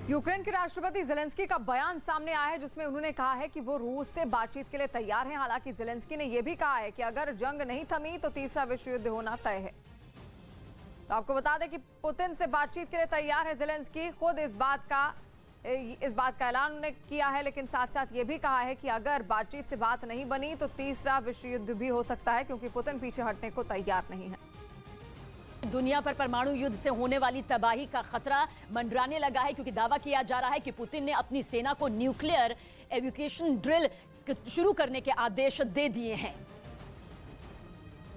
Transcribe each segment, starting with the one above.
Ukraine के राष्ट्रपति Zelensky का बयान सामने आया है जिसमें उन्होंने कहा है कि वो रूस से बातचीत के लिए तैयार हैं। हालांकि ज़ेलेंस्की ने यह भी कहा है कि अगर जंग नहीं थमी तो तीसरा विश्व युद्ध होना तय है। तो आपको बता दें कि पुतिन से बातचीत के लिए तैयार है ज़ेलेंस्की। खुद इस बात का ऐलान उन्होंने किया है, लेकिन साथ साथ ये भी कहा है कि अगर बातचीत से बात नहीं बनी तो तीसरा विश्व युद्ध भी हो सकता है, क्योंकि पुतिन पीछे हटने को तैयार नहीं है। दुनिया पर परमाणु युद्ध से होने वाली तबाही का खतरा मंडराने लगा है, क्योंकि दावा किया जा रहा है कि पुतिन ने अपनी सेना को न्यूक्लियर एवोक्यूएशन ड्रिल शुरू करने के आदेश दे दिए हैं।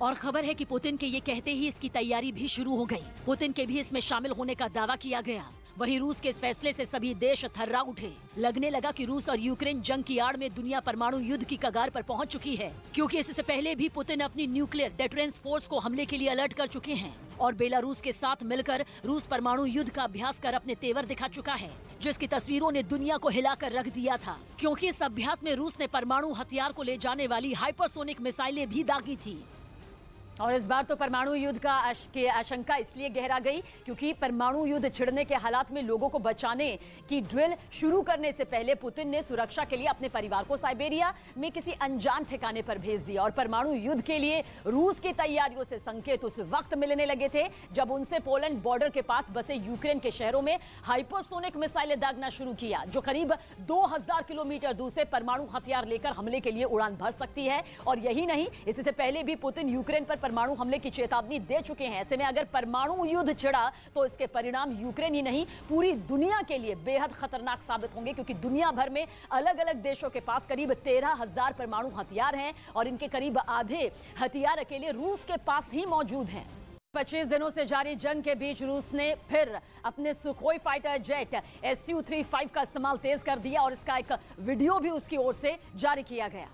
और खबर है कि पुतिन के ये कहते ही इसकी तैयारी भी शुरू हो गई। पुतिन के भी इसमें शामिल होने का दावा किया गया। वहीं रूस के इस फैसले से सभी देश थर्रा उठे। लगने लगा कि रूस और यूक्रेन जंग की आड़ में दुनिया परमाणु युद्ध की कगार पर पहुंच चुकी है, क्योंकि इससे पहले भी पुतिन अपनी न्यूक्लियर डिफेंस फोर्स को हमले के लिए अलर्ट कर चुके हैं और बेलारूस के साथ मिलकर रूस परमाणु युद्ध का अभ्यास कर अपने तेवर दिखा चुका है, जिसकी तस्वीरों ने दुनिया को हिलाकर रख दिया था। क्योंकि इस अभ्यास में रूस ने परमाणु हथियार को ले जाने वाली हाइपरसोनिक मिसाइलें भी दागी थी। और इस बार तो परमाणु युद्ध का आशंका इसलिए गहरा गई क्योंकि परमाणु युद्ध छिड़ने के हालात में लोगों को बचाने की ड्रिल शुरू करने से पहले पुतिन ने सुरक्षा के लिए अपने परिवार को साइबेरिया में किसी अनजान ठिकाने पर भेज दिया। और परमाणु युद्ध के लिए रूस की तैयारियों से संकेत उस वक्त मिलने लगे थे जब उनसे पोलैंड बॉर्डर के पास बसे यूक्रेन के शहरों में हाइपरसोनिक मिसाइलें दागना शुरू किया, जो करीब 2000 किलोमीटर दूर से परमाणु हथियार लेकर हमले के लिए उड़ान भर सकती है। और यही नहीं, इससे पहले भी पुतिन यूक्रेन पर परमाणु हमले की चेतावनी दे चुके हैं। ऐसे में अगर परमाणु युद्ध छिड़ा तो इसके परिणाम यूक्रेन ही नहीं पूरी दुनिया के लिए बेहद खतरनाक साबित होंगे, क्योंकि दुनिया भर में अलग अलग देशों के पास करीब 13,000 परमाणु हथियार हैं और इनके करीब आधे हथियार अकेले रूस के पास ही मौजूद हैं। 25 दिनों से जारी जंग के बीच रूस ने फिर अपने सुखोई फाइटर जेट Su-35 का इस्तेमाल तेज कर दिया और इसका एक वीडियो भी उसकी ओर से जारी किया गया,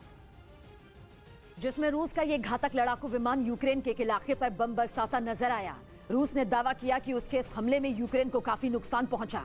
जिसमें रूस का यह घातक लड़ाकू विमान यूक्रेन के एक इलाके पर बम बरसाता नजर आया। रूस ने दावा किया कि उसके इस हमले में यूक्रेन को काफी नुकसान पहुंचा।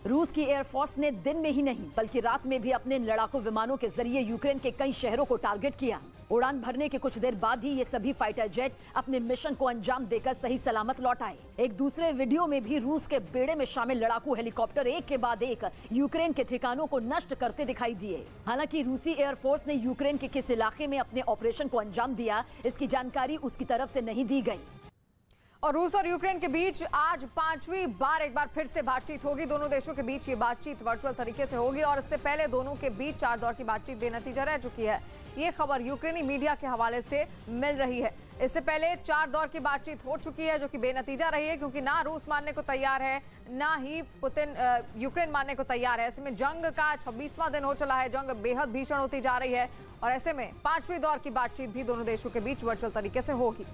रूस की एयरफोर्स ने दिन में ही नहीं बल्कि रात में भी अपने लड़ाकू विमानों के जरिए यूक्रेन के कई शहरों को टारगेट किया। उड़ान भरने के कुछ देर बाद ही ये सभी फाइटर जेट अपने मिशन को अंजाम देकर सही सलामत लौट आए। एक दूसरे वीडियो में भी रूस के बेड़े में शामिल लड़ाकू हेलीकॉप्टर एक के बाद एक यूक्रेन के ठिकानों को नष्ट करते दिखाई दिए। हालांकि रूसी एयरफोर्स ने यूक्रेन के किस इलाके में अपने ऑपरेशन को अंजाम दिया, इसकी जानकारी उसकी तरफ से नहीं दी गई। और रूस और यूक्रेन के बीच आज 5वीं बार एक बार फिर से बातचीत होगी। दोनों देशों के बीच ये बातचीत वर्चुअल तरीके से होगी और इससे पहले दोनों के बीच 4 दौर की बातचीत बेनतीजा रह चुकी है। ये खबर यूक्रेनी मीडिया के हवाले से मिल रही है। इससे पहले 4 दौर की बातचीत हो चुकी है जो कि बेनतीजा रही है, क्योंकि ना रूस मानने को तैयार है ना ही पुतिन यूक्रेन मानने को तैयार है। ऐसे में जंग का 26वां दिन हो चला है, जंग बेहद भीषण होती जा रही है और ऐसे में 5वीं दौर की बातचीत भी दोनों देशों के बीच वर्चुअल तरीके से होगी।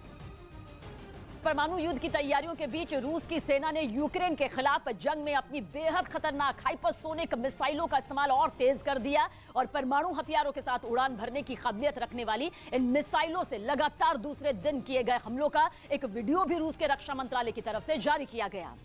परमाणु युद्ध की तैयारियों के बीच रूस की सेना ने यूक्रेन के खिलाफ जंग में अपनी बेहद खतरनाक हाइपरसोनिक मिसाइलों का इस्तेमाल और तेज कर दिया और परमाणु हथियारों के साथ उड़ान भरने की काबिलियत रखने वाली इन मिसाइलों से लगातार दूसरे दिन किए गए हमलों का एक वीडियो भी रूस के रक्षा मंत्रालय की तरफ से जारी किया गया,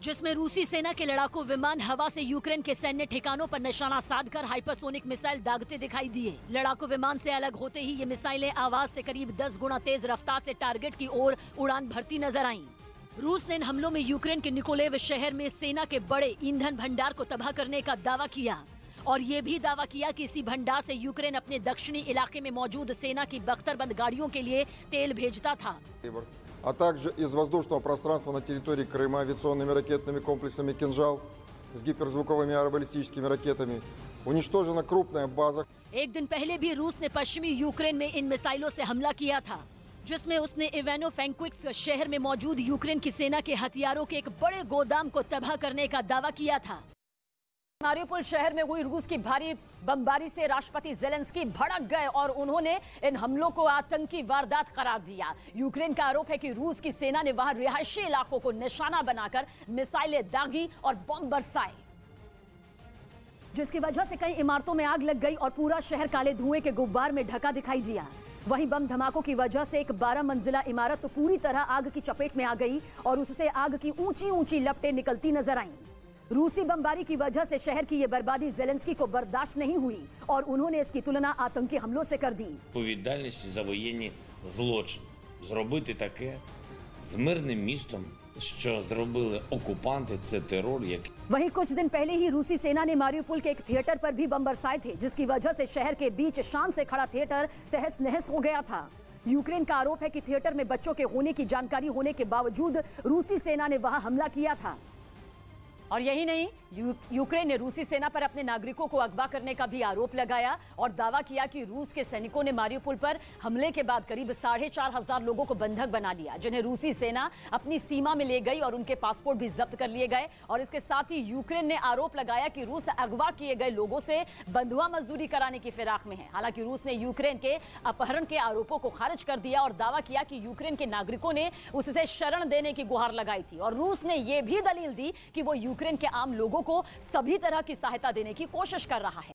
जिसमें रूसी सेना के लड़ाकू विमान हवा से यूक्रेन के सैन्य ठिकानों पर निशाना साधकर हाइपरसोनिक मिसाइल दागते दिखाई दिए। लड़ाकू विमान से अलग होते ही ये मिसाइलें आवाज से करीब 10 गुना तेज रफ्तार से टारगेट की ओर उड़ान भरती नजर आईं। रूस ने इन हमलों में यूक्रेन के निकोलेव शहर में सेना के बड़े ईंधन भंडार को तबाह करने का दावा किया और ये भी दावा किया कि इसी भंडार से यूक्रेन अपने दक्षिणी इलाके में मौजूद सेना की बख्तरबंद गाड़ियों के लिए तेल भेजता था। А также из воздушного пространства на территории Крыма авиационными ракетными комплексами «Кинжал» с гиперзвуковыми аэробаллистическими ракетами. Уничтожена крупная база. एक दिन पहले भी रूस ने पश्चिमी यूक्रेन में इन मिसाइलों से हमला किया था, जिसमें उसने इवानो-फ्रैंकोविस्क शहर में मौजूद यूक्रेन की सेना के हथियारों के एक बड़े गोदाम को तबाह करने का दावा किया था। मारिउपोल शहर में हुई रूस की भारी बमबारी से राष्ट्रपति ज़ेलेंस्की भड़क गए और उन्होंने इन हमलों को आतंकी वारदात करार दिया। यूक्रेन का आरोप है कि रूस की सेना ने वहां रिहायशी इलाकों को निशाना बनाकर मिसाइलें दागी और बम बरसाए, जिसकी वजह से कई इमारतों में आग लग गई और पूरा शहर काले धुएं के गुब्बार में ढका दिखाई दिया। वहीं बम धमाकों की वजह से एक 12 मंजिला इमारत तो पूरी तरह आग की चपेट में आ गई और उससे आग की ऊंची ऊंची लपटें निकलती नजर आईं। रूसी बमबारी की वजह से शहर की ये बर्बादी ज़ेलेंस्की को बर्दाश्त नहीं हुई और उन्होंने इसकी तुलना आतंकी हमलों से कर दी। Відповідальність за воєнні злочини. Зробити таке з мирним містом, що зробили окупанти, це терор, який वहीं कुछ दिन पहले ही रूसी सेना ने मारियुपोल के एक थिएटर पर भी बम बरसाए थे, जिसकी वजह से शहर के बीच शान से खड़ा थिएटर तहस नहस हो गया था। यूक्रेन का आरोप है कि थिएटर में बच्चों के होने की जानकारी होने के बावजूद रूसी सेना ने वहां हमला किया था। और यही नहीं, यूक्रेन ने रूसी सेना पर अपने नागरिकों को अगवा करने का भी आरोप लगाया और दावा किया कि रूस के सैनिकों ने मारियुपोल पर हमले के बाद करीब 4,500 लोगों को बंधक बना लिया, जिन्हें रूसी सेना अपनी सीमा में ले गई और उनके पासपोर्ट भी जब्त कर लिए गए। और इसके साथ ही यूक्रेन ने आरोप लगाया कि रूस अगवा किए गए लोगों से बंधुआ मजदूरी कराने की फिराक में है। हालांकि रूस ने यूक्रेन के अपहरण के आरोपों को खारिज कर दिया और दावा किया कि यूक्रेन के नागरिकों ने उससे शरण देने की गुहार लगाई थी। और रूस ने यह भी दलील दी कि वो यूक्रेन के आम लोगों को सभी तरह की सहायता देने की कोशिश कर रहा है।